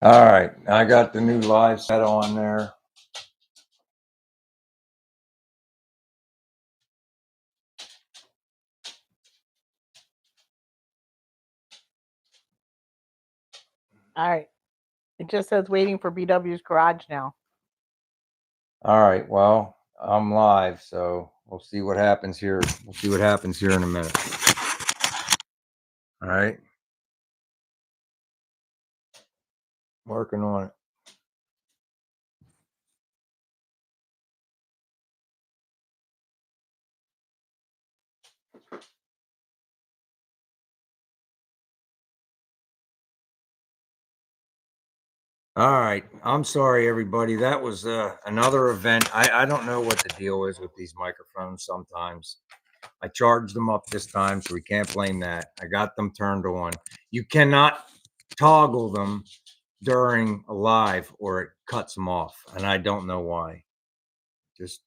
All right, I got the new live set on there. All right. It just says waiting for BW's garage now. All right, well, I'm live, so we'll see what happens here. We'll see what happens here in a minute. All right. Working on it. All right. I'm sorry, everybody. That was another event. I don't know what the deal is with these microphones sometimes. I charged them up this time, so we can't blame that. I got them turned on. You cannot toggle them during a live or it cuts them off, and I don't know why. Just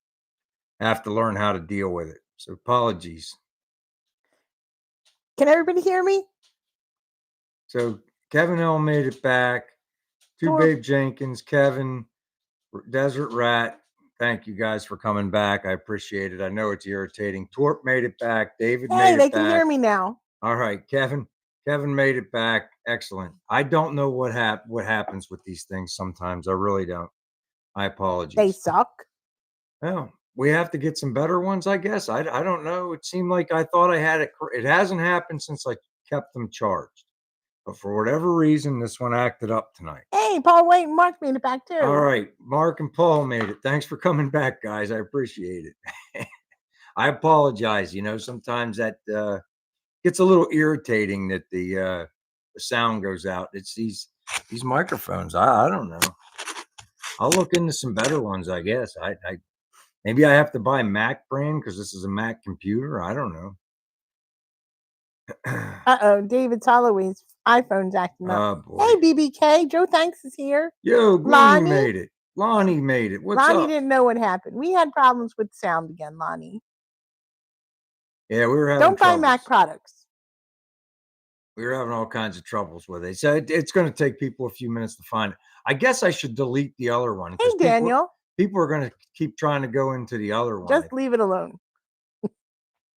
have to learn how to deal with it. So apologies. Can everybody hear me? So Kevin L made it back. Two Babe Jenkins, Kevin, Desert Rat. Thank you guys for coming back. I appreciate it. I know it's irritating. Torp made it back. David made it back. Hey, they can hear me now. All right, Kevin made it back. Excellent. I don't know what happens with these things sometimes. I really don't. I apologize. They suck. Well, we have to get some better ones, I guess. I don't know. It seemed like I thought I had it. It hasn't happened since I kept them charged. But for whatever reason, this one acted up tonight. Hey, Paul, Wait, and Mark made it back too. All right, Mark and Paul made it. Thanks for coming back, guys. I appreciate it. I apologize. You know, sometimes that gets a little irritating that the sound goes out. It's these microphones. I don't know. I'll look into some better ones, I guess. I maybe I have to buy Mac brand because this is a Mac computer. I don't know. David Holloway's iPhone's acting up. Boy. Hey, BBK. Joe Thanks is here. Yo, Lonnie made it. Lonnie made it. What's Lonnie up? didn't know what happened. We had problems with sound again, Lonnie. Yeah, we were having Don't buy Mac products. We were having all kinds of troubles with it. So it's going to take people a few minutes to find it. I guess I should delete the other one. Hey, Daniel. People are going to keep trying to go into the other one. Just leave it alone.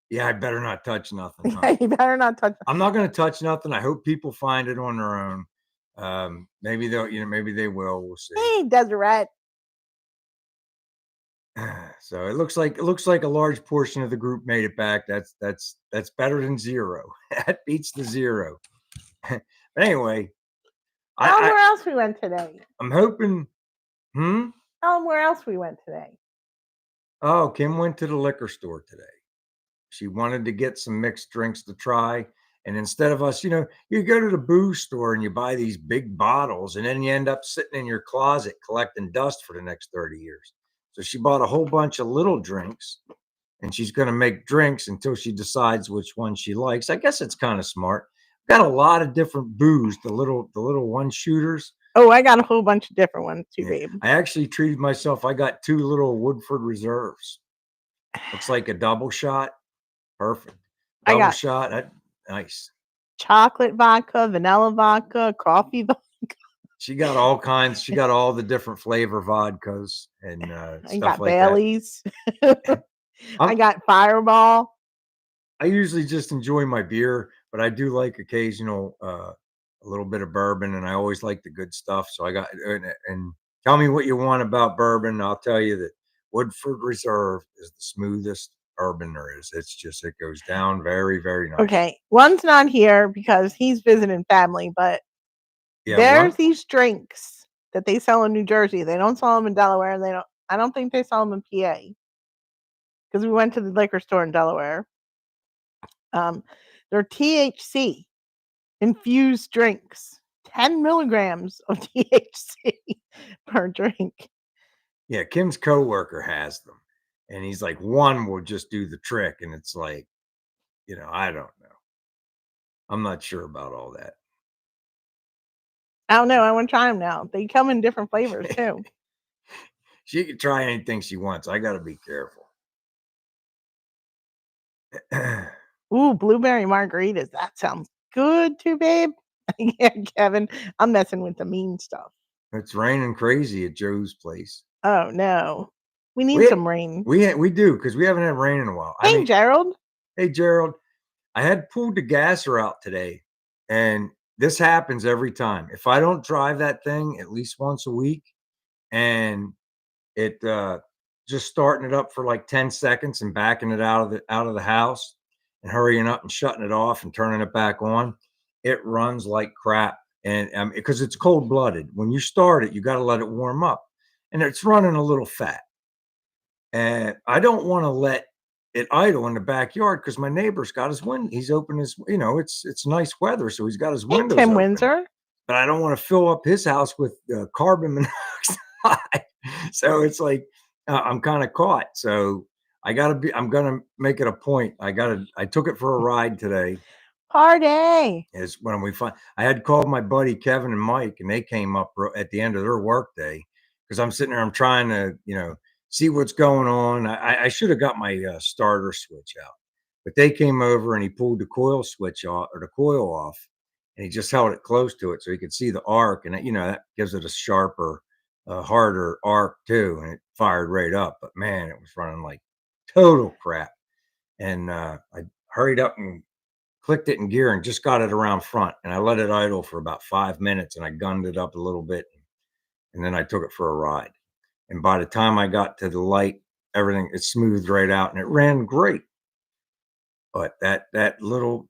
Yeah, I better not touch nothing. Huh? Yeah, you better not touch. I'm not going to touch nothing. I hope people find it on their own. Maybe they'll, maybe they will. We'll see. Hey, Deseret. So it looks like a large portion of the group made it back. That's better than zero. That beats the zero. But anyway, tell them where else we went today. I'm hoping. Tell them where else we went today. Oh, Kim went to the liquor store today. She wanted to get some mixed drinks to try. And instead of us, you go to the booze store and you buy these big bottles and then you end up sitting in your closet collecting dust for the next 30 years. So she bought a whole bunch of little drinks and she's going to make drinks until she decides which one she likes. I guess it's kind of smart. Got a lot of different booze, the little one shooters. Oh, I got a whole bunch of different ones too, babe. I actually treated myself. I got 2 little Woodford Reserves. Looks like a double shot. Perfect. Double shot. Nice. Chocolate vodka, vanilla vodka, coffee vodka. She got all kinds. She got all the different flavor vodkas and stuff like Bailey's. I got Fireball. I usually just enjoy my beer, but I do like occasional a little bit of bourbon, and I always like the good stuff. So I got and tell me what you want about bourbon. I'll tell you that Woodford Reserve is the smoothest bourbon there is. It's just, it goes down very, very nice. Okay. One's not here because he's visiting family, but there's these drinks that they sell in New Jersey. They don't sell them in Delaware. I don't think they sell them in PA because we went to the liquor store in Delaware. They're THC infused drinks, 10 milligrams of THC per drink. Yeah, Kim's coworker has them. And he's like, one will just do the trick. And it's like, I don't know. I'm not sure about all that. I don't know. I want to try them now. They come in different flavors too. She can try anything she wants. I got to be careful. Ooh, blueberry margaritas. That sounds good too, babe. Yeah, Kevin, I'm messing with the mean stuff. It's raining crazy at Joe's place. Oh, no. We need We some rain. we do because we haven't had rain in a while. I Hey, mean, Gerald. hey Gerald, I had pulled the gasser out today, and this happens every time. If I don't drive that thing at least once a week, and it just starting it up for like 10 seconds and backing it out of the house and hurrying up and shutting it off and turning it back on, it runs like crap. And because it's cold blooded, when you start it, you got to let it warm up, and it's running a little fat. And I don't want to let it idle in the backyard because my neighbor's got his window. He's open his, it's nice weather, so he's got his Hey, windows Tim open. Windsor. But I don't want to fill up his house with carbon monoxide. So it's like I'm kind of caught. So I'm gonna make it a point. I took it for a ride today. Party. Is when I had called my buddy Kevin and Mike, and they came up at the end of their work day because I'm sitting there. I'm trying to, see what's going on. I should have got my starter switch out, but they came over and he pulled the coil switch off or the coil off, and he just held it close to it so he could see the arc, and that gives it a sharper, harder arc too, and it fired right up. But man, it was running like total crap, and I hurried up and clicked it in gear and just got it around front, and I let it idle for about 5 minutes, and I gunned it up a little bit, and then I took it for a ride. And by the time I got to the light, everything it smoothed right out and it ran great. But that little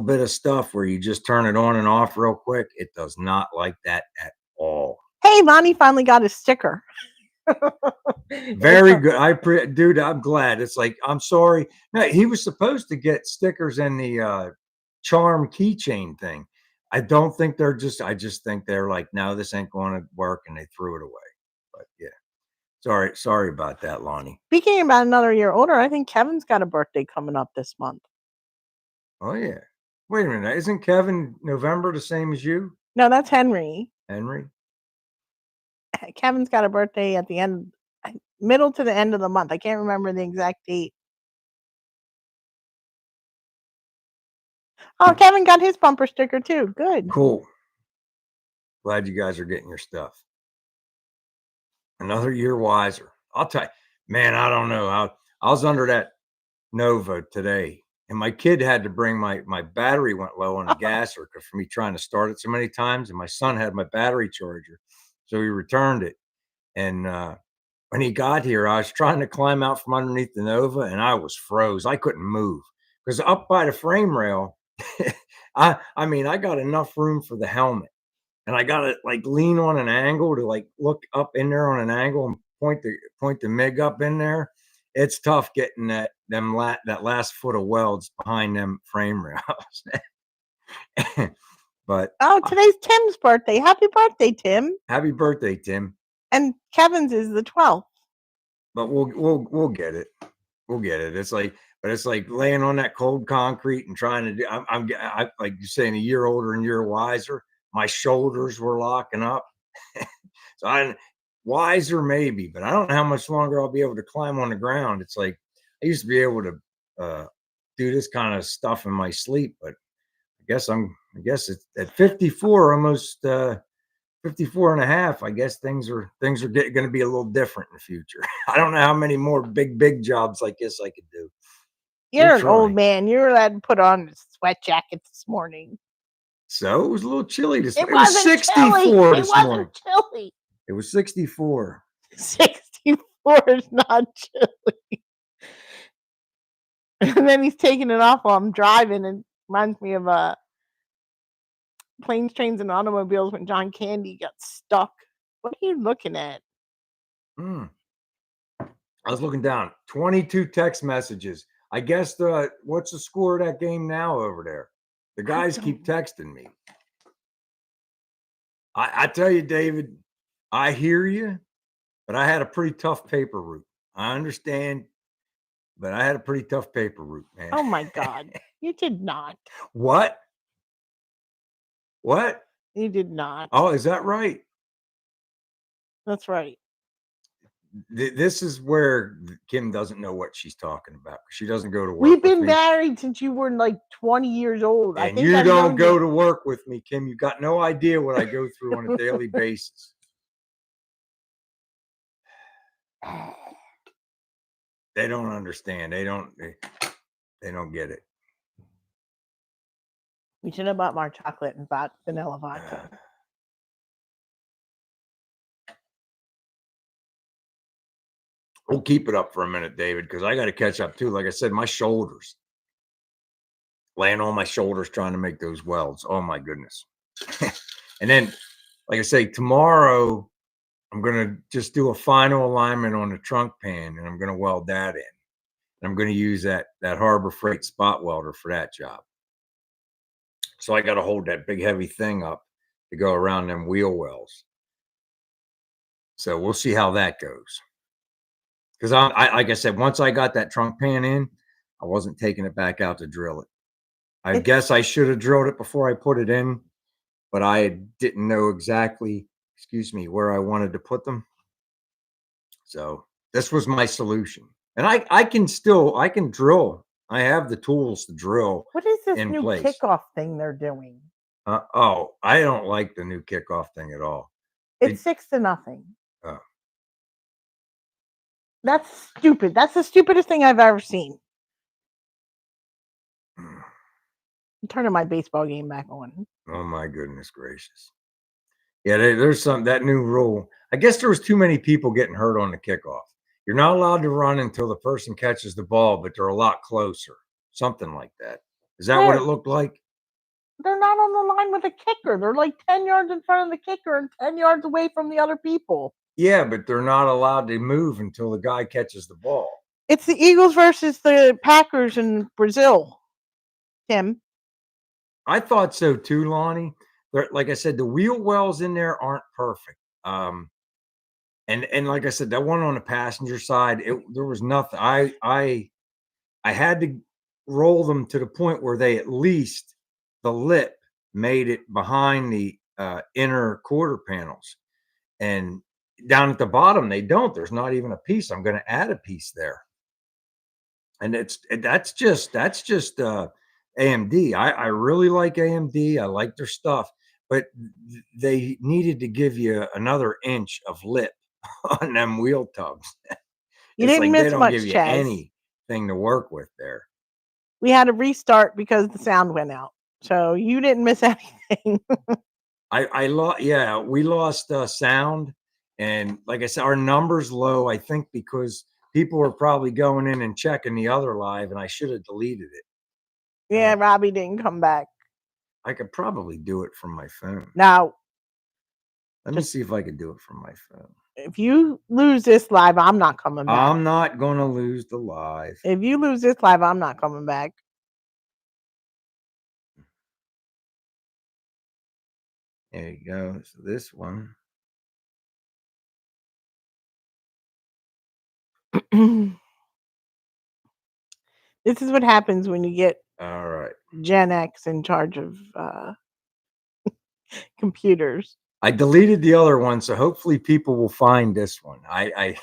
bit of stuff where you just turn it on and off real quick, it does not like that at all. Hey, Lonnie finally got his sticker. Very good. Dude, I'm glad. It's like, I'm sorry. No, he was supposed to get stickers in the charm keychain thing. I just think they're like, no, this ain't going to work, and they threw it away. But yeah, sorry about that, Lonnie. Speaking about another year older, I think Kevin's got a birthday coming up this month. Oh yeah. Wait a minute. Isn't Kevin November the same as you? No, that's Henry. Henry? Kevin's got a birthday at the end, middle to the end of the month. I can't remember the exact date. Oh, Kevin got his bumper sticker too. Good. Cool. Glad you guys are getting your stuff. Another year wiser. I'll tell you, man, I don't know. I was under that Nova today, and my kid had to bring my battery went low on the gasser for me trying to start it so many times, and my son had my battery charger, so he returned it. And when he got here, I was trying to climb out from underneath the Nova, and I was froze. I couldn't move because up by the frame rail, I mean, I got enough room for the helmet, and I got to like lean on an angle to like look up in there on an angle and point the MIG up in there. It's tough getting that last foot of welds behind them frame rails. But today's Tim's birthday. Happy birthday, Tim. Happy birthday, Tim. And Kevin's is the 12th. But we'll get it. We'll get it. It's like laying on that cold concrete and trying to do. I like you're saying, a year older and year wiser. My shoulders were locking up, so I wiser maybe, but I don't know how much longer I'll be able to climb on the ground. It's like I used to be able to do this kind of stuff in my sleep, but I guess it's at 54, almost 54 and a half. I guess things are going to be a little different in the future. I don't know how many more big jobs like this I could do. You're an old man. You're allowed to put on a sweat jacket this morning. So it was a little chilly this morning. It was 64 this morning. It wasn't chilly. It was 64. 64 is not chilly. And then he's taking it off while I'm driving, and reminds me of Planes, Trains, and Automobiles when John Candy got stuck. What are you looking at? I was looking down. 22 text messages. I guess what's the score of that game now over there? The guys keep texting me. I tell you, David, I hear you, but I had a pretty tough paper route. I understand, but I had a pretty tough paper route, man. Oh my God. You did not. What? You did not. Oh, is that right? That's right. This is where Kim doesn't know what she's talking about. She doesn't go to work We've with been me. married since you were like 20 years old. I And think you I've don't known go you. to work with me, Kim. You got no idea what I go through on a daily basis. They don't understand. They don't get it. We should have bought more chocolate and bought vanilla vodka. We'll keep it up for a minute, David, because I got to catch up too. Like I said, my shoulders, laying on my shoulders trying to make those welds. Oh my goodness. And then, like I say, tomorrow I'm gonna just do a final alignment on the trunk pan, and I'm gonna weld that in. And I'm gonna use that Harbor Freight spot welder for that job. So I got to hold that big heavy thing up to go around them wheel wells. So we'll see how that goes. Because I like I said, once I got that trunk pan in, I wasn't taking it back out to drill it. I guess I should have drilled it before I put it in, but I didn't know exactly, excuse me, where I wanted to put them. So this was my solution. And I can drill. I have the tools to drill What is this in new place. kickoff thing they're doing? I don't like the new kickoff thing at all. It's 6-0. Uh, That's stupid. That's the stupidest thing I've ever seen. I'm turning my baseball game back on. oh my goodness gracious. Yeah, there's that new rule. I guess there was too many people getting hurt on the kickoff. You're not allowed to run until the person catches the ball, but they're a lot closer. Something like that. Is that what it looked like? They're not on the line with the kicker. They're like 10 yards in front of the kicker and 10 yards away from the other people. Yeah, but they're not allowed to move until the guy catches the ball. It's the Eagles versus the Packers in Brazil, Tim. I thought so too, Lonnie. Like I said, the wheel wells in there aren't perfect. And like I said, that one on the passenger side, there was nothing. I had to roll them to the point where they at least the lip made it behind the inner quarter panels, and down at the bottom they don't. There's not even a piece. I'm going to add a piece there, and that's just AMD. I really like AMD. I like their stuff, but they needed to give you another inch of lip on them wheel tubs. You It's didn't like they miss don't much, give you Chaz. anything to work with there. We had to restart because the sound went out. So you didn't miss anything. I lost, yeah, we lost sound. And like I said, our numbers low, I think, because people were probably going in and checking the other live, and I should have deleted it. Yeah, Robbie didn't come back. I could probably do it from my phone. Now, let me see if I could do it from my phone. If you lose this live, I'm not coming back. I'm not going to lose the live. If you lose this live, I'm not coming back. There you go. So this one. This is what happens when you get all right Gen X in charge of computers. I deleted the other one, so hopefully people will find this one. I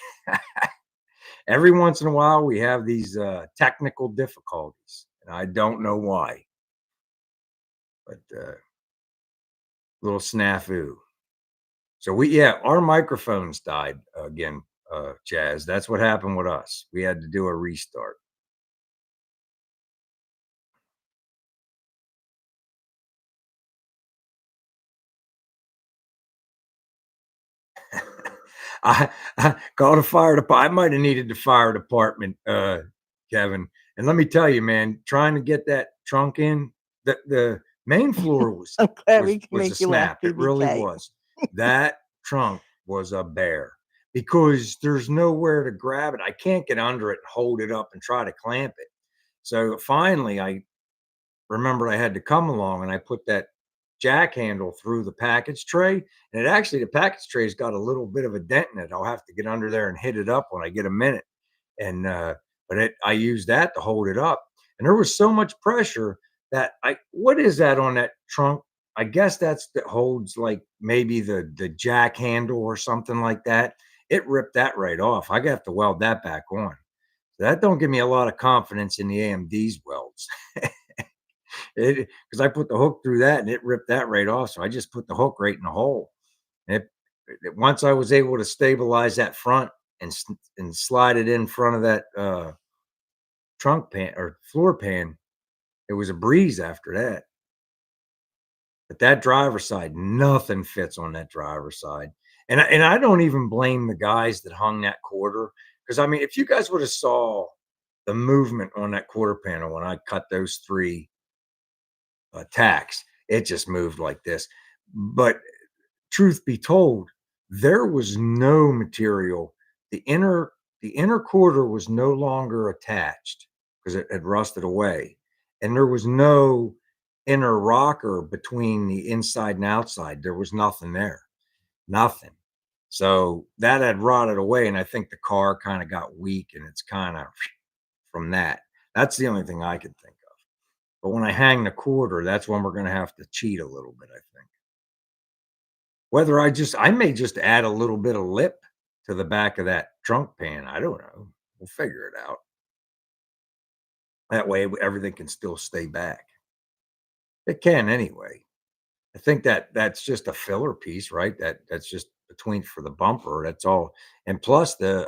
every once in a while we have these technical difficulties, and I don't know why. But little snafu. So our microphones died again, Chaz. That's what happened with us. We had to do a restart. I called the fire department. I might have needed the fire department, Kevin. And let me tell you, man, trying to get that trunk in, the main floor was a snap. It really was. That trunk was a bear because there's nowhere to grab it. I can't get under it and hold it up and try to clamp it. So finally, I remembered I had to come along, and I put that jack handle through the package tray, and the package tray's got a little bit of a dent in it. I'll have to get under there and hit it up when I get a minute. And I used that to hold it up, and there was so much pressure that what is that on that trunk? I guess that holds like maybe the jack handle or something like that. it ripped that right off. I got to weld that back on. So that don't give me a lot of confidence in the AMD's welds. Because I put the hook through that and it ripped that right off. So I just put the hook right in the hole. And once I was able to stabilize that front and slide it in front of that trunk pan or floor pan, it was a breeze after that. But that driver's side, nothing fits on that driver's side. And I don't even blame the guys that hung that quarter. Because I mean, if you guys would have saw the movement on that quarter panel when I cut those three tacks, it just moved like this. But truth be told, there was no material. The inner the inner quarter was no longer attached because it had rusted away, and there was no inner rocker between the inside and outside. There was nothing there, nothing. So that had rotted away, and I think the car kind of got weak, and it's kind of from that. That's the only thing I could think of. But when I hang the quarter, that's when we're going to have to cheat a little bit, I think. Whether I may just add a little bit of lip to the back of that trunk pan. I don't know. We'll figure it out. That way everything can still stay back. It can anyway. I think that's just a filler piece, right? That's just between for the bumper. That's all. And plus the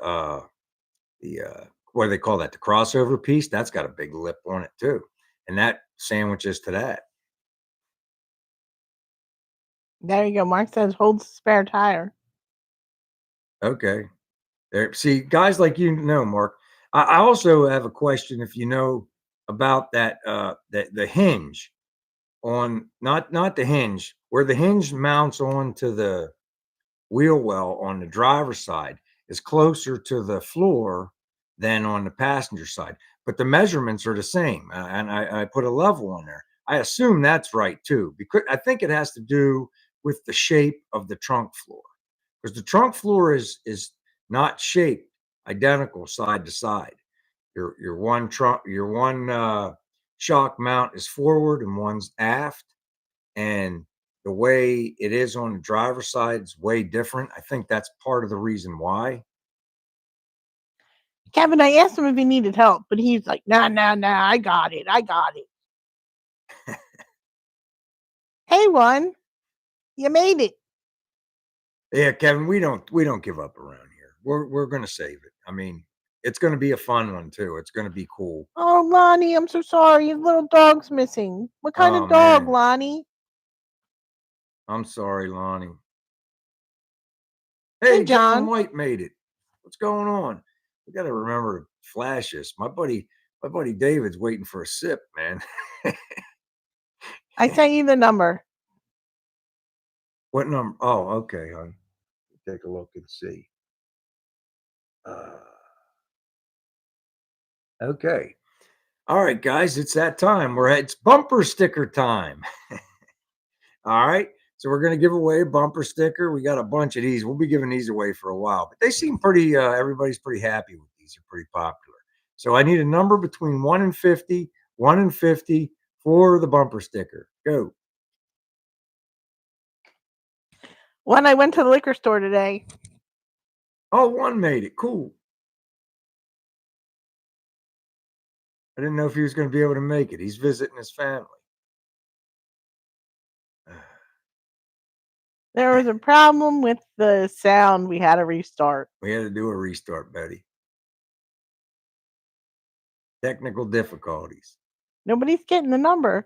what do they call that? The crossover piece, that's got a big lip on it too. And that sandwiches to that. There you go. Mark says holds spare tire. Okay. There, see, guys like you know, Mark. I also have a question. If you know about that, the hinge on not the hinge where the hinge mounts onto the wheel well on the driver's side is closer to the floor than on the passenger side, but the measurements are the same, and I put a level on there. I assume that's right too, because I think it has to do with the shape of the trunk floor because the trunk floor is not shaped identical side to side. Your one shock mount is forward and one's aft, and the way it is on the driver's side is way different. I think that's part of the reason why. Kevin, I asked him if he needed help, but he's like, nah, I got it. Hey, one, you made it. Yeah, Kevin, we don't give up around here. We're gonna save it. I mean, it's gonna be a fun one too. It's gonna be cool. Oh, Lonnie, I'm so sorry. His little dog's missing. What kind Oh of dog, man, Lonnie? I'm sorry, Lonnie. Hey, Hey, John John. White made it. What's going on? We got to remember to flash this. My buddy David's waiting for a sip, man. I sent you the number. What number? Oh, okay, hon. Take a look and see. Uh, okay. All right, guys, it's that time. It's bumper sticker time. All right. So we're going to give away a bumper sticker. We got a bunch of these. We'll be giving these away for a while, but they seem pretty, everybody's pretty happy with these. They're pretty popular. So I need a number between 1 and 50, 1 and 50 for the bumper sticker. Go. When I went to the liquor store today. Oh, 1 made it. Cool. I didn't know if he was going to be able to make it. He's visiting his family. There was a problem with the sound. We had to restart. We had to do a restart, Betty. Technical difficulties. Nobody's getting the number.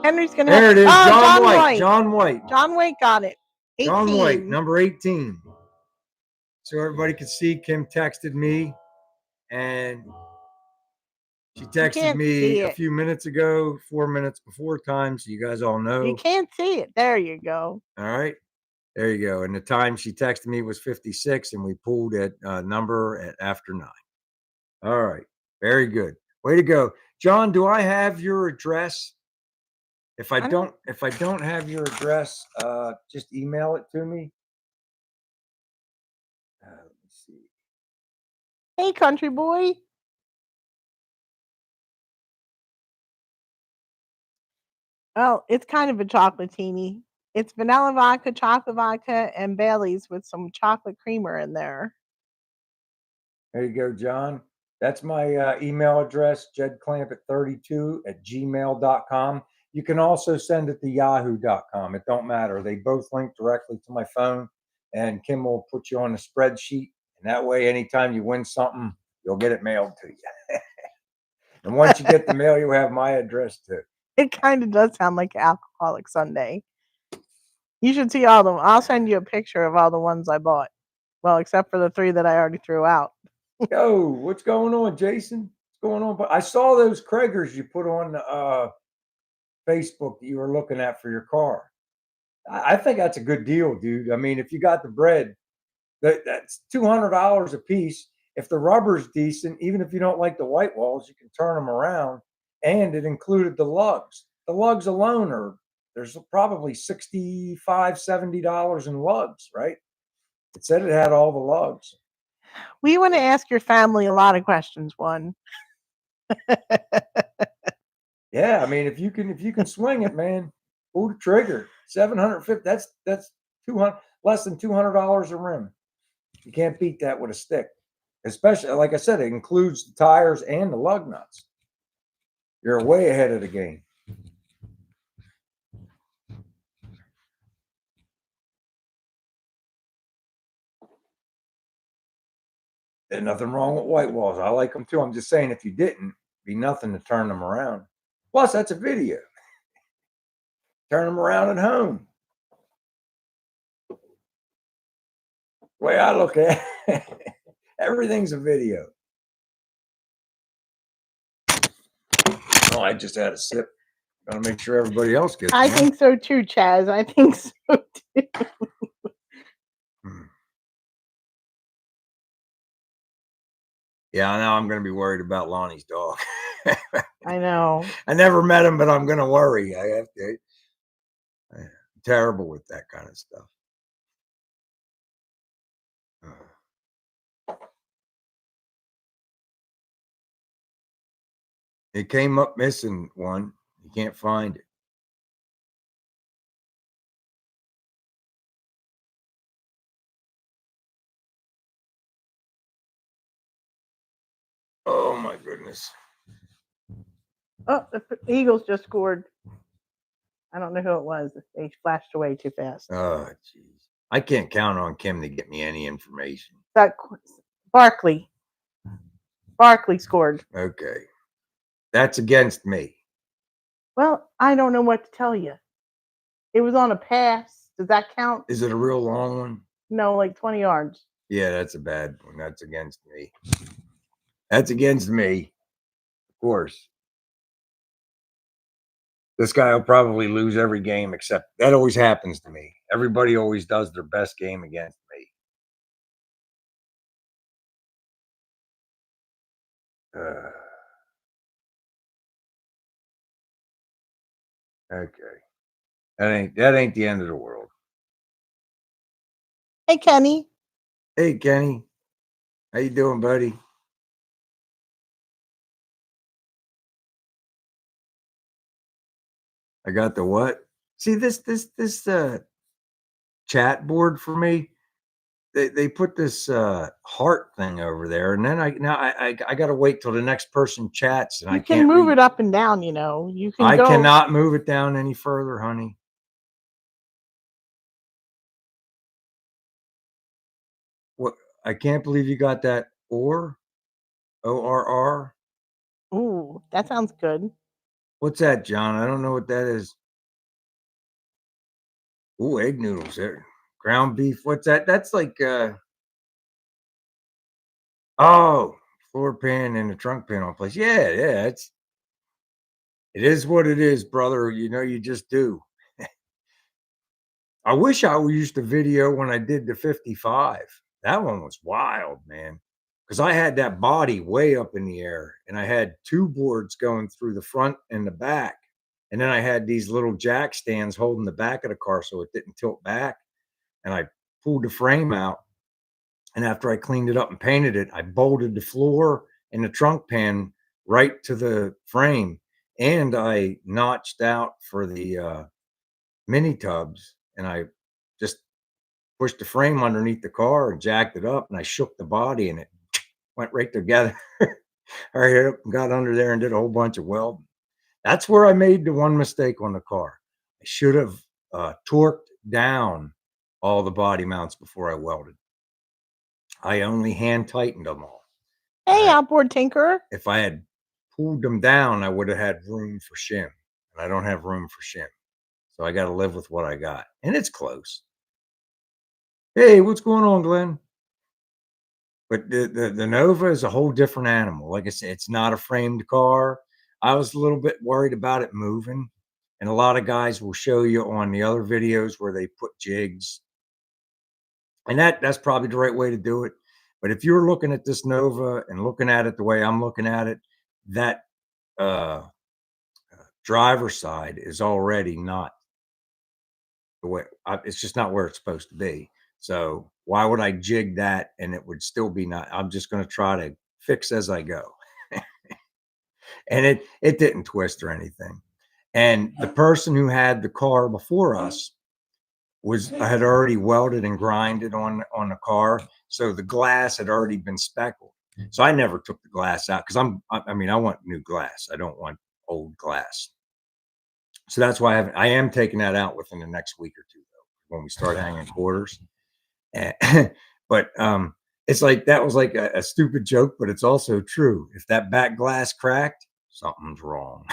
Henry's gonna There have. it is. Oh, John White. John White. John White got it. 18. John White, number 18. So everybody could see, Kim texted me, and she texted me a few minutes ago, 4 minutes before time, so you guys all know. You can't see it. There you go. All right. There you go. And the time she texted me was 56, and we pulled at number at after 9. All right. Very good. Way to go. John, do I have your address? If I don't have your address, just email it to me. Let me see. Hey, country boy. Oh, it's kind of a chocolatini. It's vanilla vodka, chocolate vodka, and Bailey's with some chocolate creamer in there. There you go, John. That's my email address, jedclamp32@gmail.com. You can also send it to yahoo.com. It don't matter. They both link directly to my phone, and Kim will put you on the spreadsheet. And that way, anytime you win something, you'll get it mailed to you. And once you get the mail, you'll have my address too. It kind of does sound like alcoholic Sunday. You should see all of them. I'll send you a picture of all the ones I bought. Well, except for the 3 that I already threw out. Yo, what's going on, Jason? What's going on? But I saw those Krager's you put on Facebook that you were looking at for your car. I think that's a good deal, dude. I mean, if you got the bread, that's $200 a piece. If the rubber's decent, even if you don't like the white walls, you can turn them around. And it included the lugs. The lugs alone there's probably $65, $70 in lugs, right? It said it had all the lugs. We want to ask your family a lot of questions, one. Yeah, I mean, if you can swing it, man, pull the trigger. 750. That's 200 less than $200 a rim. You can't beat that with a stick. Especially, like I said, it includes the tires and the lug nuts. You're way ahead of the game. There's nothing wrong with white walls. I like them too. I'm just saying, if you didn't, be nothing to turn them around. Plus, that's a video. Turn them around at home. The way I look at it, everything's a video. Oh, I just had a sip. Gotta make sure everybody else gets one. I think so too, Chaz. I think so too. Yeah, now I'm going to be worried about Lonnie's dog. I know. I never met him, but I'm going to worry. I have to. I'm terrible with that kind of stuff. It came up missing one. You can't find it. Oh my goodness. Oh, the Eagles just scored. I don't know who it was. They flashed away too fast. Oh, jeez. I can't count on Kim to get me any information. That Barkley scored. Okay. That's against me. Well, I don't know what to tell you. It was on a pass. Does that count? Is it a real long one? No, like 20 yards. Yeah, that's a bad one. That's against me. That's against me. Of course. This guy will probably lose every game, except that always happens to me. Everybody always does their best game against me. Okay. That ain't the end of the world. Hey, Kenny. Hey, Kenny. How you doing, buddy? I got the what? See this chat board for me. They put this heart thing over there, and then I got to wait till the next person chats, and You I can can't move read. it up and down. You know, you can. I go. cannot move it down any further, honey. What? I can't believe you got that ORR. Ooh, that sounds good. What's that, John? I don't know what that is. Ooh, egg noodles there. Ground beef. What's that? That's like oh, floor pan and the trunk panel place. Yeah, it is what it is, brother. You know, you just do. I wish I used the video when I did the 55. That one was wild, man. Because I had that body way up in the air, and I had 2 boards going through the front and the back. And then I had these little jack stands holding the back of the car so it didn't tilt back. And I pulled the frame out. And after I cleaned it up and painted it, I bolted the floor and the trunk pan right to the frame. And I notched out for the mini tubs and I just pushed the frame underneath the car and jacked it up, and I shook the body, and it went right together. I hit up and got under there and did a whole bunch of welding. That's where I made the one mistake on the car. I should have torqued down all the body mounts before I welded. I only hand tightened them all. Hey, outboard tinkerer. If I had pulled them down, I would have had room for shim, and I don't have room for shim. So I got to live with what I got, and it's close. Hey, what's going on, Glenn? But the Nova is a whole different animal. Like I said, it's not a framed car. I was a little bit worried about it moving, and a lot of guys will show you on the other videos where they put jigs, and that's probably the right way to do it. But if you're looking at this Nova and looking at it the way I'm looking at it, that uh, driver's side is already not the way it's just not where it's supposed to be. So why would I jig that and it would still be not? I'm just going to try to fix as I go. And it didn't twist or anything. And the person who had the car before us had already welded and grinded on the car, so the glass had already been speckled. So I never took the glass out because I mean I want new glass. I don't want old glass. So that's why I am taking that out within the next week or two though when we start hanging quarters. But it's like that was like a stupid joke, but it's also true. If that back glass cracked, something's wrong.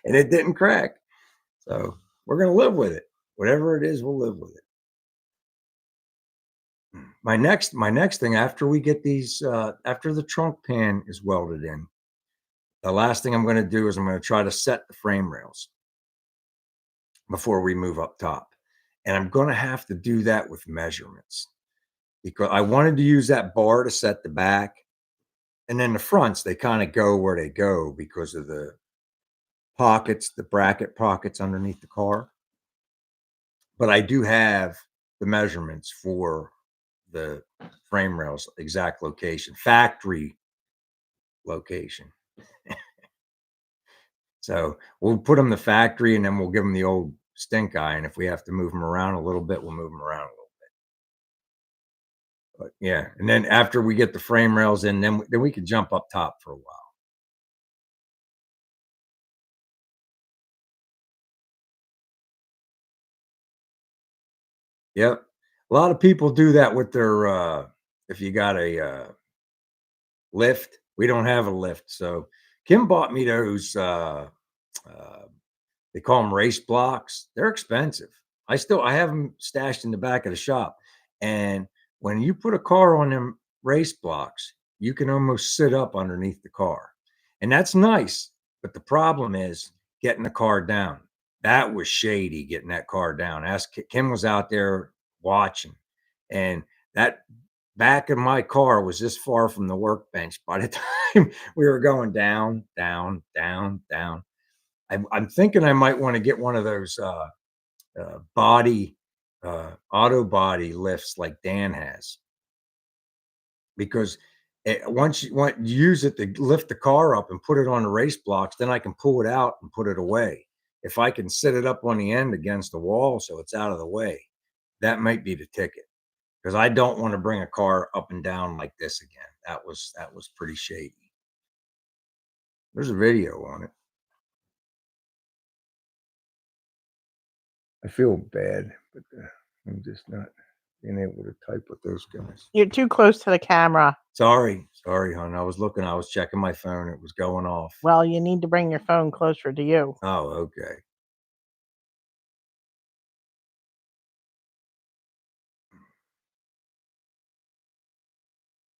And it didn't crack. So we're gonna live with it. Whatever it is, we'll live with it. My next thing after we get these after the trunk pan is welded in, the last thing I'm gonna do is I'm gonna try to set the frame rails before we move up top. And I'm gonna have to do that with measurements because I wanted to use that bar to set the back. And then the fronts, they kind of go where they go because of the pockets, the bracket pockets underneath the car. But I do have the measurements for the frame rails, exact location, factory location. So we'll put them the factory and then we'll give them the old stink eye. And if we have to move them around a little bit, we'll move them around a little bit. But yeah, and then after we get the frame rails in, then we can jump up top for a while. Yep. A lot of people do that with their if you got a lift. We don't have a lift. So Kim bought me those uh they call them race blocks. They're expensive. I have them stashed in the back of the shop. And when you put a car on them race blocks, you can almost sit up underneath the car. And that's nice. But the problem is getting the car down. That was shady getting that car down. Kim was out there watching. And that back of my car was this far from the workbench by the time we were going down, down, down, down. I'm thinking I might want to get one of those body auto body lifts like Dan has because once you use it to lift the car up and put it on the race blocks, then I can pull it out and put it away. If I can set it up on the end against the wall so it's out of the way, that might be the ticket because I don't want to bring a car up and down like this again. That was pretty shady. There's a video on it. I feel bad, but I'm just not being able to type with those guys. You're too close to the camera. Sorry, hon. I was checking my phone. It was going off. Well, you need to bring your phone closer to you. Oh, okay.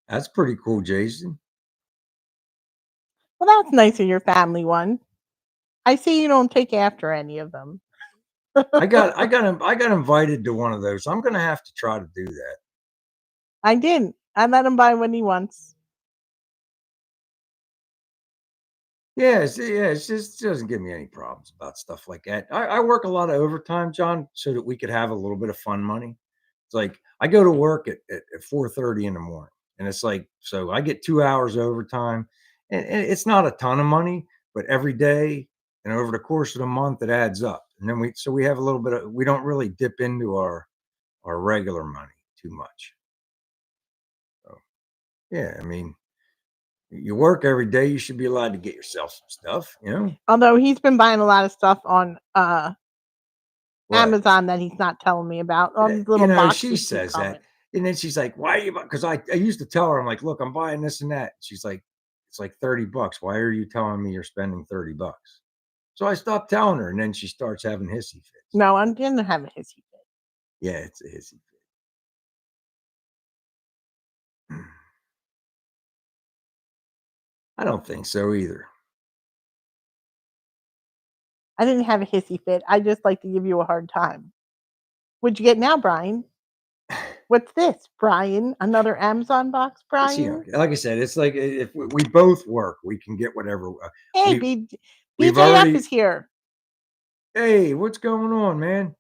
That's pretty cool, Jason. Well, that's nice of your family one. I see you don't take after any of them. I got invited to one of those. I'm gonna have to try to do that. I didn't. I let him buy one once. Yeah, it just doesn't give me any problems about stuff like that. I work a lot of overtime, John, so that we could have a little bit of fun money. It's like I go to work at 4:30 in the morning, and it's like so I get 2 hours overtime, and it's not a ton of money, but every day and over the course of the month, it adds up. and then we have a little bit of, we don't really dip into our regular money too much. So yeah, I mean, you work every day, you should be allowed to get yourself some stuff, you know? Although he's been buying a lot of stuff on What? Amazon that he's not telling me about. All these You little know, she boxes keep says coming. that, and then she's like, "Why are you?" Because I used to tell her, I'm like, "Look, I'm buying this and that." She's like, "It's like $30. Why are you telling me you're spending $30?" So I stopped telling her, and then she starts having hissy fits. No, I'm gonna have a hissy fit. Yeah, it's a hissy fit. I don't think so either. I didn't have a hissy fit. I just like to give you a hard time. What'd you get now, Brian? What's this, Brian? Another Amazon box, It's, you know, Brian? like I said, it's like if we both work, we can get whatever. Hey, We we've BJF already. is here. Hey, what's going on, man?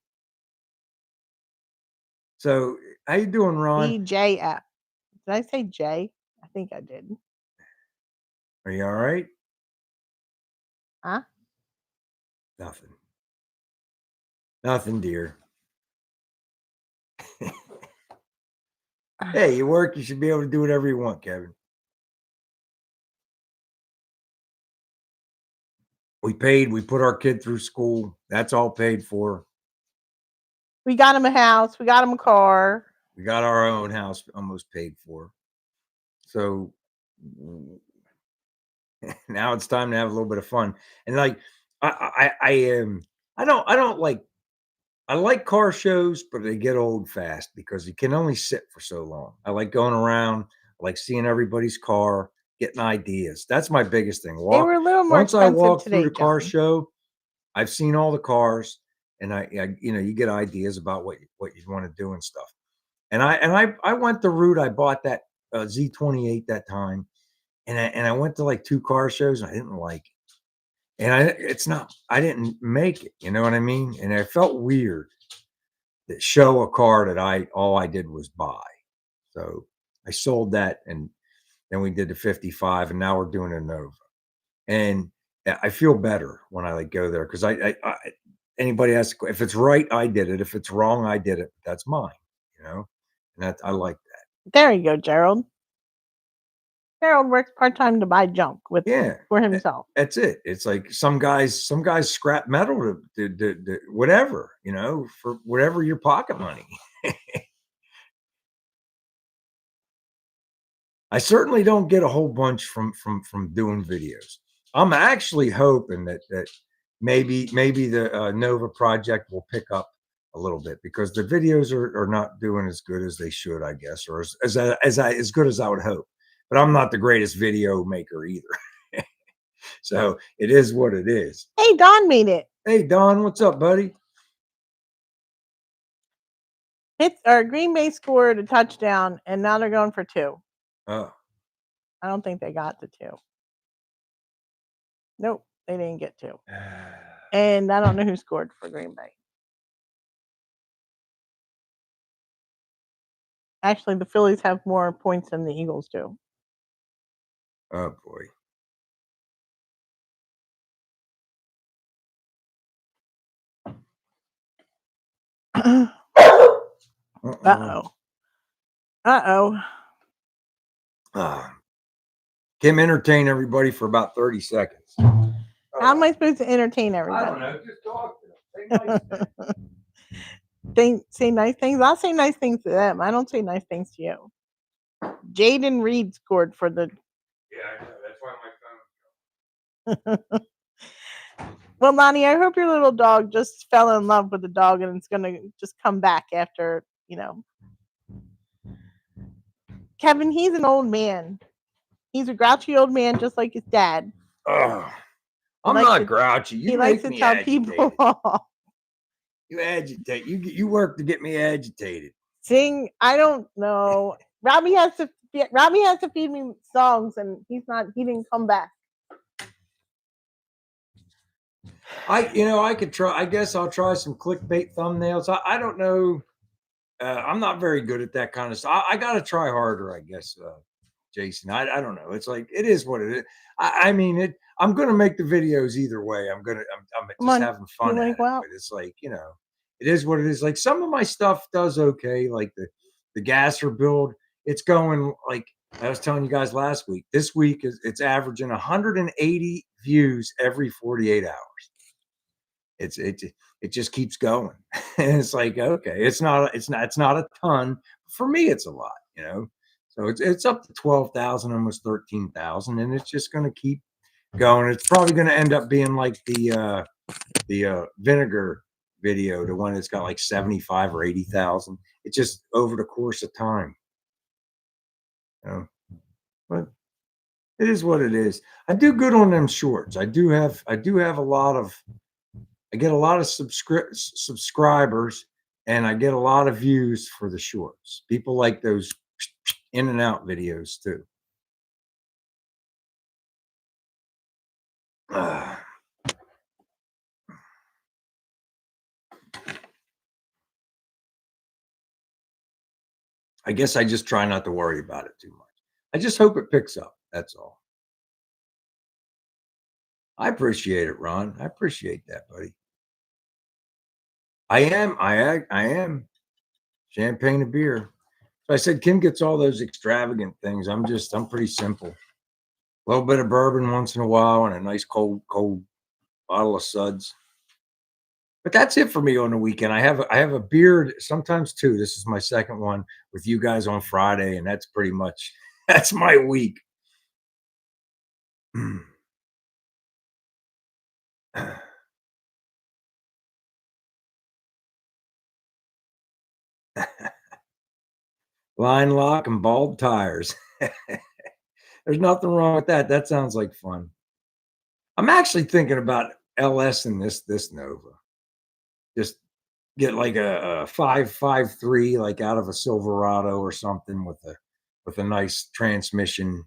So how you doing, Ron? BJF. Did I say J? I think I did. Are you all right? Huh? Nothing. Nothing, dear. Hey, you work, you should be able to do whatever you want, Kevin. We paid, we put our kid through school. That's all paid for. We got him a house. We got him a car. We got our own house almost paid for. So now it's time to have a little bit of fun. And like I am I don't like, I like car shows, but they get old fast because you can only sit for so long. I like going around, I like seeing everybody's car, getting ideas. That's my biggest thing. They were a little more Once I expensive walk through today, the car John. show, I've seen all the cars, and you know, you get ideas about what you want to do and stuff. And I went the route. I bought that Z28 that time, and I went to like 2 car shows. And I didn't like it, and it's not. I didn't make it. You know what I mean? And I felt weird that show a car that all I did was buy. So I sold that, and then we did the 55, and now we're doing a Nova. And I feel better when I like go there because I anybody asks if it's right, I did it. If it's wrong, I did it. That's mine, you know, and that I like that. There you go, Gerald. Gerald works part time to buy junk Yeah, for himself. that's it. It's like some guys scrap metal to whatever, you know, for whatever your pocket money. I certainly don't get a whole bunch from doing videos. I'm actually hoping that maybe the Nova project will pick up a little bit because the videos are not doing as good as they should, I guess, or as good as I would hope. But I'm not the greatest video maker either. So it is what it is. Hey, Don made it. Hey Don, what's up, buddy? Green Bay scored a touchdown, and now they're going for 2. Oh, I don't think they got the 2. Nope, they didn't get 2. And I don't know who scored for Green Bay. Actually, the Phillies have more points than the Eagles do. oh boy. Uh-oh. Uh-oh. Kim, entertain everybody for about 30 seconds. How am I supposed to entertain I everybody? don't know. Just talk to them. Say nice things. I'll say nice things to them. I don't say nice things to you. Jaden Reed scored for the. Yeah, I know. That's why my phone. Well, Lonnie, I hope your little dog just fell in love with the dog and it's gonna just come back after, you know. Kevin, he's an old man. He's a grouchy old man, just like his dad. I'm not grouchy. You likes make to me tell agitated. people off. You agitate. You work to get me agitated. Sing. I don't know. Robbie has to feed me songs, and he didn't come back. I could try. I guess I'll try some clickbait thumbnails. I don't know. I'm not very good at that kind of stuff. I got to try harder, I guess. Jason. I don't know. It's like it is what it is. I mean it. I'm gonna make the videos either way. I'm Come just on. having You're fun at like, it. well, But it's like it is what it is. Like some of my stuff does okay. Like the gasser build, it's going like I was telling you guys last week. This week it's averaging 180 views every 48 hours. It's it just keeps going. And it's like, okay, it's not a ton. For me, it's a lot, you know. So it's up to 12,000, almost 13,000, and it's just gonna keep going. It's probably gonna end up being like the vinegar video, the one that's got like 75 or 80,000. It's just over the course of time, you know. But it is what it is. I do good on them shorts. I do have a lot of I get a lot of subscribers and I get a lot of views for the shorts. People like those in and out videos too. Ah, I guess I just try not to worry about it too much. I just hope it picks up. That's all. I appreciate it, Ron. I appreciate that, buddy. I am. I am. Champagne and beer. So I said Kim gets all those extravagant things. I'm pretty simple. A little bit of bourbon once in a while and a nice cold bottle of suds. But that's it for me on the weekend. I have a beard, sometimes 2. This is my second one with you guys on Friday, and that's pretty much that's my week. Line lock and bald tires. There's nothing wrong with that. That sounds like fun. I'm actually thinking about LS in this Nova. Just get like a 553 like out of a Silverado or something with a nice transmission.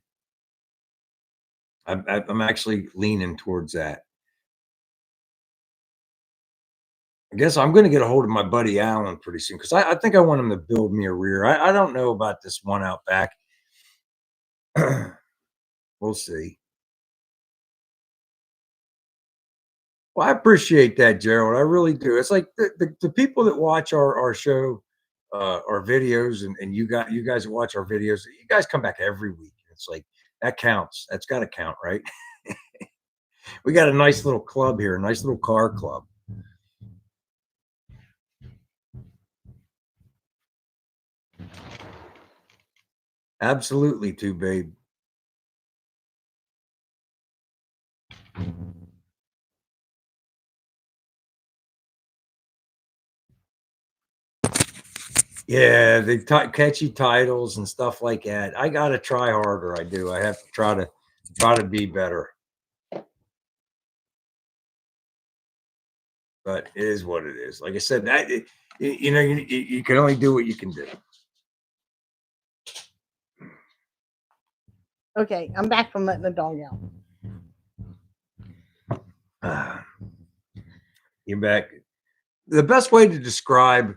I'm actually leaning towards that. I guess I'm gonna get a hold of my buddy Alan pretty soon because I think I want him to build me a rear. I don't know about this one out back. We'll see. Well, I appreciate that, Gerald. I really do. It's like the people that watch our show, our videos, and you guys watch our videos. You guys come back every week. It's like that counts. That's got to count, right? We got a nice little club here, a nice little car club. Absolutely, too, babe. Yeah, the catchy titles and stuff like that. I gotta try harder. I do. I have to try to be better. But it is what it is. Like I said, you can only do what you can do. okay, I'm back from letting the dog out. Ah, you're back. The best way to describe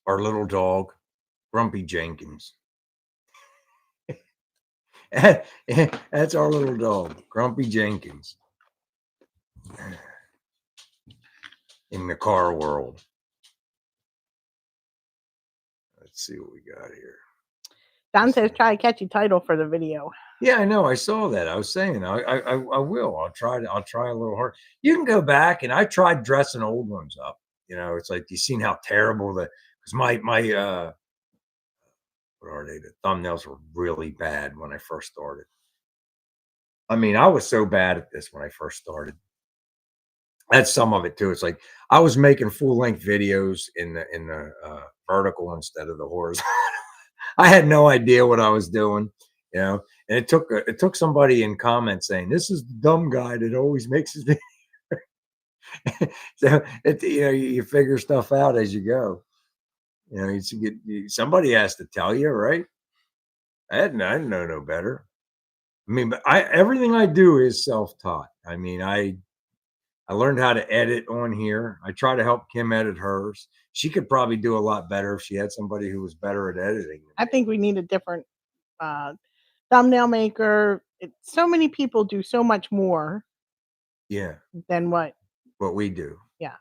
our little dog, Grumpy Jenkins. That's our little dog, Grumpy Jenkins, in the car world. Let's see what we got here. Don says try a catchy title for the video. Yeah, I know. I saw that. I was saying I will. I'll try a little hard. You can go back and I tried dressing old ones up. It's like you seen how terrible because my what are they? The thumbnails were really bad when I first started. I mean, I was so bad at this when I first started. That's some of it too. It's like I was making full length videos in the vertical instead of the horizontal. I had no idea what I was doing, and it took somebody in comments saying, "This is the dumb guy that always makes his." So you figure stuff out as you go. Somebody has to tell you, right? I didn't know no better. I mean, but everything I do is self taught. I mean, I learned how to edit on here. I try to help Kim edit hers. She could probably do a lot better if she had somebody who was better at editing. I think we need a different uh, thumbnail maker. So many people do so much more. Yeah. Than what we do. Yeah.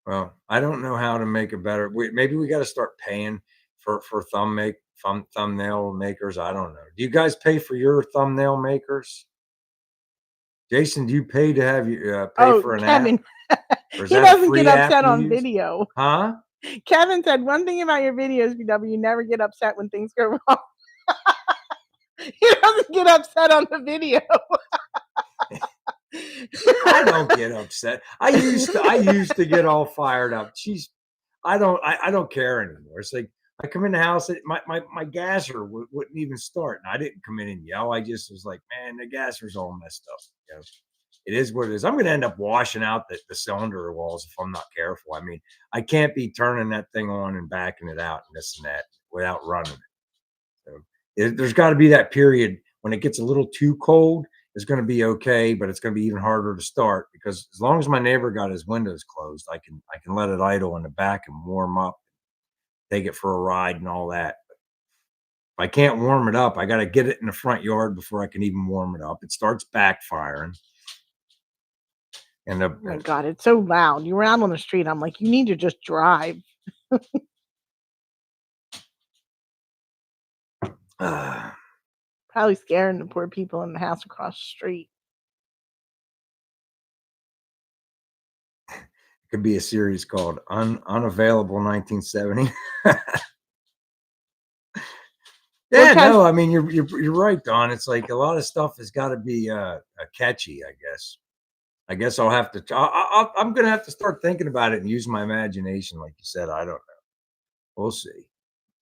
Well, I don't know how to make a better. Maybe we got to start paying for thumbnail makers. I don't know. Do you guys pay for your thumbnail makers? Jason, do you pay to have you pay Oh, for an app, Kevin, or is he that a doesn't get free app upset you on use? video. Huh? Kevin said one thing about your videos, BW, you never get upset when things go wrong. He doesn't get upset on the video. I don't get upset. I used to get all fired up. I don't care anymore. It's like I come in the house, my gasser wouldn't even start, and I didn't come in and yell. I just was like, man, the gasser's all messed up. You know, it is what it is. I'm going to end up washing out the cylinder walls if I'm not careful. I mean, I can't be turning that thing on and backing it out and this and that without running it. So there's got to be that period when it gets a little too cold. It's going to be okay, but it's going to be even harder to start because as long as my neighbor got his windows closed, I can let it idle in the back and warm up, take it for a ride and all that. If I can't warm it up, I got to get it in the front yard before I can even warm it up. It starts backfiring. And oh my God, it's so loud. You were out on the street. I'm like, you need to just drive. Probably scaring the poor people in the house across the street. It could be a series called Unavailable 1970. Yeah, no, I mean you're right, Don. It's like a lot of stuff has got to be catchy, I guess. I guess I'll have to. I'm going to have to start thinking about it and use my imagination, like you said. I don't know. We'll see.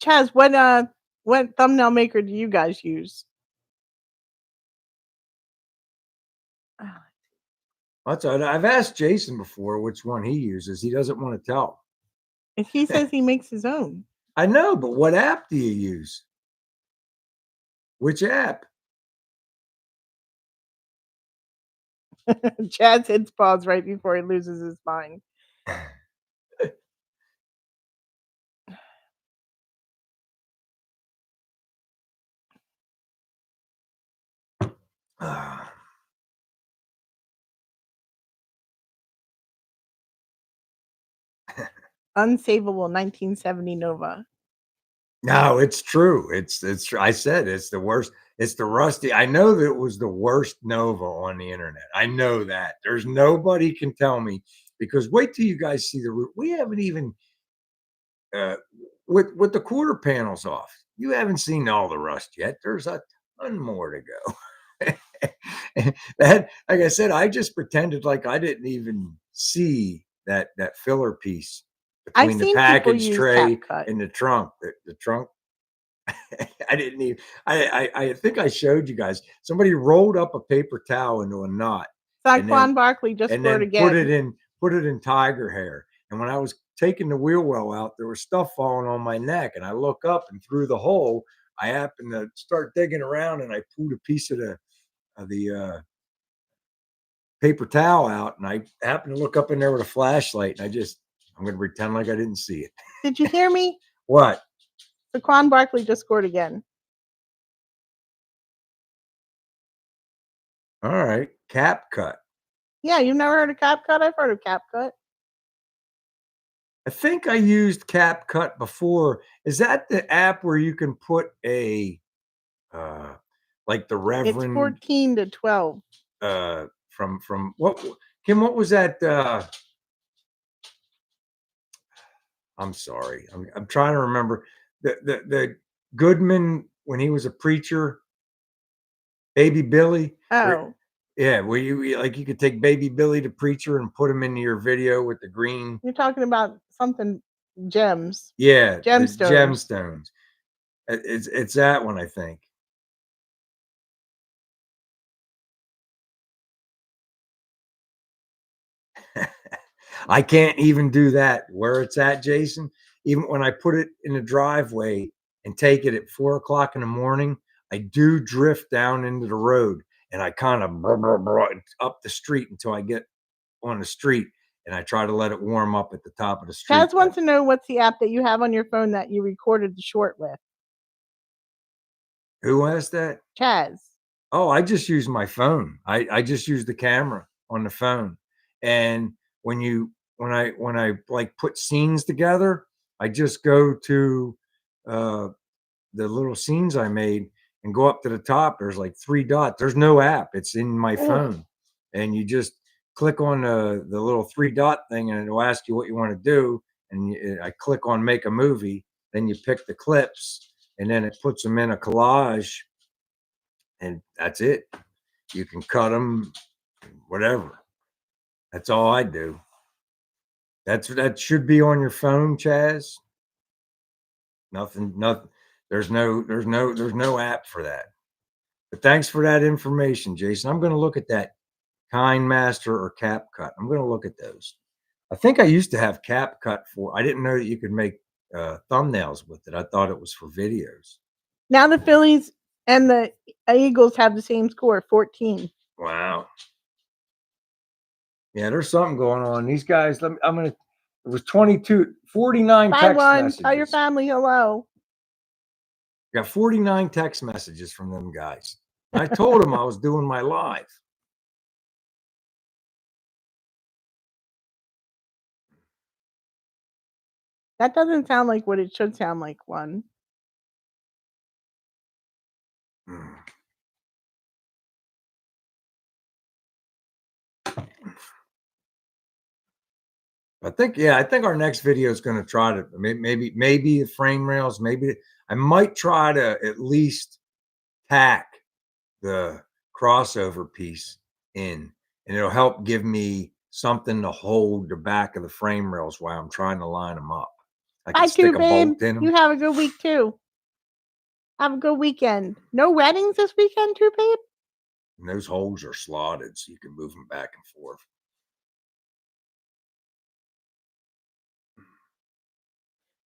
Chaz, what thumbnail maker do you guys use? That's all right. I've asked Jason before which one he uses. He doesn't want to tell. And he says he makes his own. I know, but what app do you use? Which app? Chaz hits pause right before he loses his mind. Unsavable 1970 Nova. No, it's true. It's true. I said it's the worst. It's the rusty. I know that it was the worst Nova on the internet. I know that. There's nobody can tell me because wait till you guys see the roof. We haven't even uh, with the quarter panels off. You haven't seen all the rust yet. There's a ton more to go. That, like I said, I just pretended like I didn't even see that filler piece between the package tray and the trunk. The trunk. I didn't even. I think I showed you guys. Somebody rolled up a paper towel into a knot, Saquon Barkley just and scored then again. Put it in tiger hair. And when I was taking the wheel well out, there was stuff falling on my neck, and I look up and through the hole, I happened to start digging around, and I pulled a piece of the paper towel out, and I happened to look up in there with a flashlight, and I'm going to pretend like I didn't see it. Did you hear me? What? Saquon Barkley just scored again. All right, Cap Cut. Yeah, you've never heard of Cap Cut? I've heard of Cap Cut. I think I used Cap Cut before. Is that the app where you can put a like the It's Reverend 14 to 12. From what Kim, what was that I'm sorry. I'm trying to remember the Goodman when he was a preacher, Baby Billy. Oh. Yeah, where you like you could take Baby Billy the preacher and put him into your video with the green. You're talking about something gems. Yeah, the Gemstones. gemstones. It's that one, I think. I can't even do that where it's at, Jason. Even when I put it in the driveway and take it at 4 o'clock in the morning, I do drift down into the road and I kind of up the street until I get on the street and I try to let it warm up at the top of the street. Chaz wants to know what's the app that you have on your phone that you recorded the short with. Who asked that? Chaz. Oh, I just use my phone. I just use the camera on the phone. And when I like put scenes together, I just go to uh the little scenes I made and go up to the top. There's like 3 dots. There's no app. It's in my Oh, phone. And you just click on the little 3 dot thing and it'll ask you what you want to do. And I click on make a movie. Then you pick the clips and then it puts them in a collage and that's it. You can cut them, whatever. That's all I do. That should be on your phone, Chaz. Nothing. There's no app for that. But thanks for that information, Jason. I'm going to look at that Kind Master or CapCut. I'm going to look at those. I think I used to have CapCut for. I didn't know that you could make thumbnails with it. I thought it was for videos. Now the Phillies and the Eagles have the same score, 14. Wow. Yeah, there's something going on. These guys, I'm going to, it was 49 Bye, text one. messages. Tell your family hello. Got 49 text messages from them guys. I told them I was doing my live. That doesn't sound like what it should sound like, one. I think our next video is going to try to maybe the frame rails. Maybe I might try to at least tack the crossover piece in, and it'll help give me something to hold the back of the frame rails while I'm trying to line them up. I can stick a bolt in them. You have a good week too. Have a good weekend. No weddings this weekend too, babe? And those holes are slotted, so you can move them back and forth.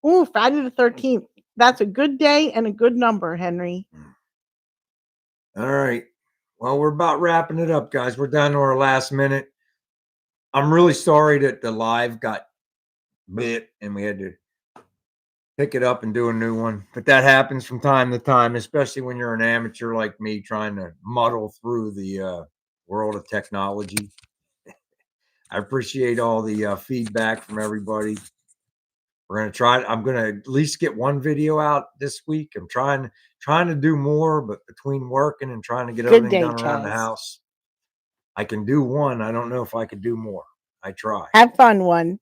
Ooh, Friday the 13th. That's a good day and a good number, Henry. All right. Well, we're about wrapping it up, guys. We're down to our last minute. I'm really sorry that the live got bit and we had to pick it up and do a new one. But that happens from time to time, especially when you're an amateur like me trying to muddle through the world of technology. I appreciate all the feedback from everybody. We're gonna try. I'm gonna at least get one video out this week. I'm trying to do more, but between working and trying to get everything done around the house, I can do one. I don't know if I could do more. I try. Have fun, one.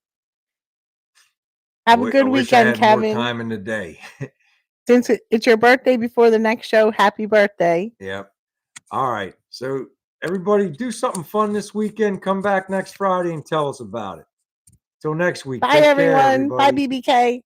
Have a good weekend, Kevin. More time in the day. Since it's your birthday before the next show, happy birthday. Yep. All right. So everybody do something fun this weekend. Come back next Friday and tell us about it. Till next week. Bye, everyone. Bye, BBK.